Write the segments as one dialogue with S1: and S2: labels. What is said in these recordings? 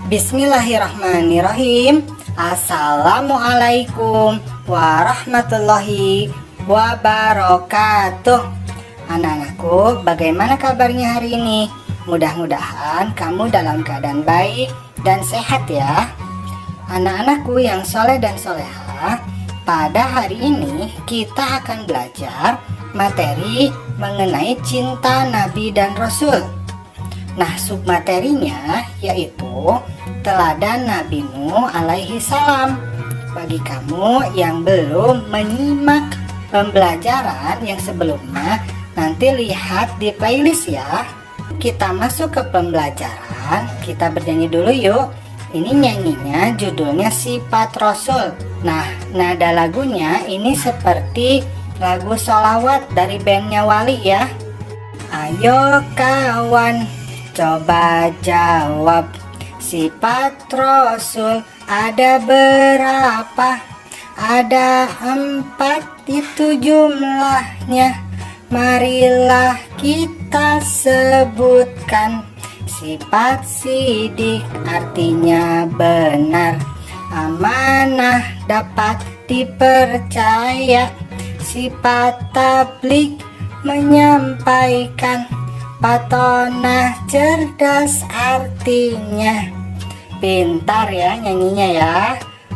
S1: Bismillahirrahmanirrahim. Assalamualaikum warahmatullahi wabarakatuh. Anak-anakku, bagaimana kabarnya hari ini? Mudah-mudahan kamu dalam keadaan baik dan sehat ya. Anak-anakku yang soleh dan soleha, pada hari ini kita akan belajar materi mengenai cinta Nabi dan Rasul. Nah, submaterinya yaitu teladan Nabi Nuh alaihi salam. Bagi kamu yang belum menyimak pembelajaran yang sebelumnya, nanti lihat di playlist ya. Kita masuk ke pembelajaran, kita bernyanyi dulu yuk. Ini nyanyinya judulnya Sifat Rasul. Nah, nada lagunya ini seperti lagu sholawat dari bandnya Wali ya. Ayo kawan, coba jawab, sifat Rasul ada berapa? Ada 4 itu jumlahnya. Marilah kita sebutkan. Sifat sidik artinya benar, amanah dapat dipercaya. Sifat tablik menyampaikan, patonah cerdas artinya. Pintar ya nyanyinya ya.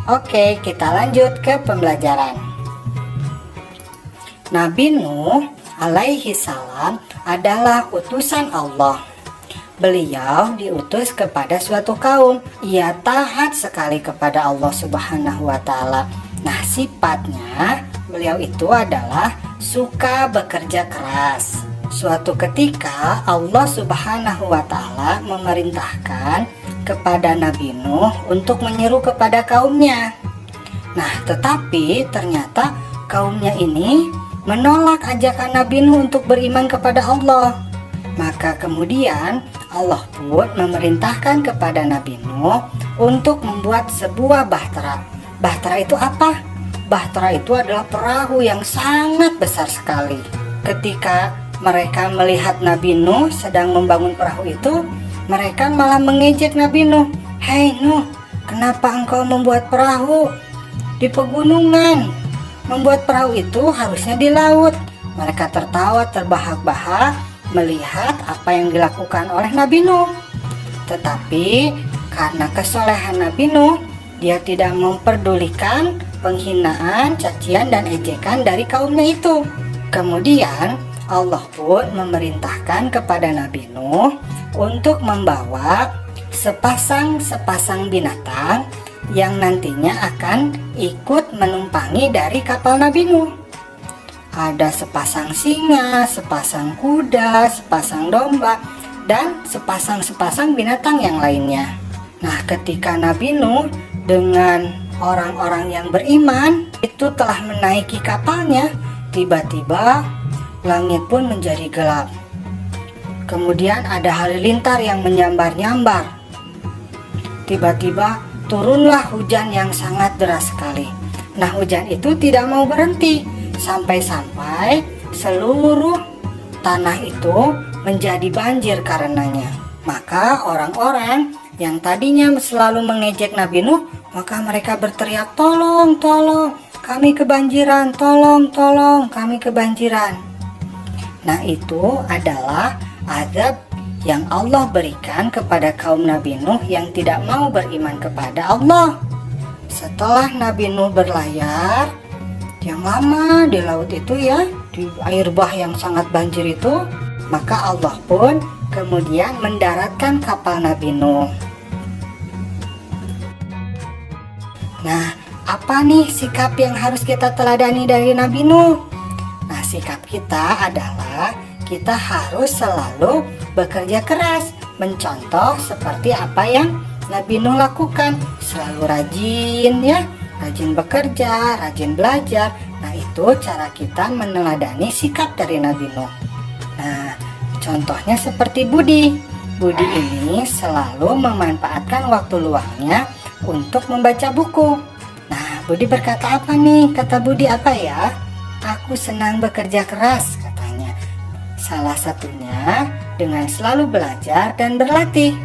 S1: Oke, kita lanjut ke pembelajaran. Nabi Nuh alaihi salam adalah utusan Allah. Beliau diutus kepada suatu kaum. Ia taat sekali kepada Allah Subhanahu wa Ta'ala. Nah, sifatnya beliau itu adalah suka bekerja keras. Suatu ketika Allah Subhanahu wa Ta'ala memerintahkan kepada Nabi Nuh untuk menyeru kepada kaumnya. Nah, tetapi ternyata kaumnya ini menolak ajakan Nabi Nuh untuk beriman kepada Allah. Maka kemudian Allah pun memerintahkan kepada Nabi Nuh untuk membuat sebuah bahtera. Bahtera itu apa? Bahtera itu adalah perahu yang sangat besar sekali. Ketika mereka melihat Nabi Nuh sedang membangun perahu itu, mereka malah mengejek Nabi Nuh. Hei Nuh, kenapa engkau membuat perahu di pegunungan? Membuat perahu itu harusnya di laut. Mereka tertawa terbahak-bahak melihat apa yang dilakukan oleh Nabi Nuh. Tetapi karena kesolehan Nabi Nuh, dia tidak memperdulikan penghinaan, cacian, dan ejekan dari kaumnya itu. Kemudian Allah pun memerintahkan kepada Nabi Nuh untuk membawa sepasang binatang yang nantinya akan ikut menumpangi dari kapal Nabi Nuh. Ada sepasang singa, sepasang kuda, sepasang domba, dan sepasang binatang yang lainnya. Nah, ketika Nabi Nuh dengan orang-orang yang beriman itu telah menaiki kapalnya, tiba-tiba langit pun menjadi gelap. Kemudian ada halilintar yang menyambar-nyambar. Tiba-tiba turunlah hujan yang sangat deras sekali. Nah, hujan itu tidak mau berhenti sampai-sampai seluruh tanah itu menjadi banjir karenanya. Maka orang-orang yang tadinya selalu mengejek Nabi Nuh, maka mereka berteriak, tolong, tolong, kami kebanjiran, tolong, tolong, kami kebanjiran. Nah, itu adalah azab yang Allah berikan kepada kaum Nabi Nuh yang tidak mau beriman kepada Allah. Setelah Nabi Nuh berlayar yang lama di laut itu ya, di air bah yang sangat banjir itu, maka Allah pun kemudian mendaratkan kapal Nabi Nuh. Nah, apa nih sikap yang harus kita teladani dari Nabi Nuh? Nah, sikap kita adalah kita harus selalu bekerja keras, mencontoh seperti apa yang Nabi Nuh lakukan. Selalu rajin ya, rajin bekerja, rajin belajar. Nah, itu cara kita meneladani sikap dari Nabi Nuh. Nah, contohnya seperti Budi. Budi ini selalu memanfaatkan waktu luangnya untuk membaca buku. Nah, Budi berkata apa nih? Kata Budi apa ya? Aku senang bekerja keras, katanya. Salah satunya dengan selalu belajar dan berlatih.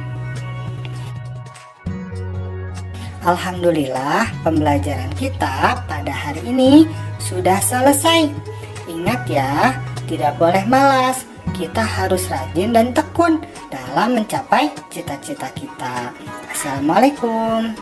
S1: Alhamdulillah, pembelajaran kita pada hari ini sudah selesai. Ingat ya, tidak boleh malas. Kita harus rajin dan tekun dalam mencapai cita-cita kita. Assalamualaikum.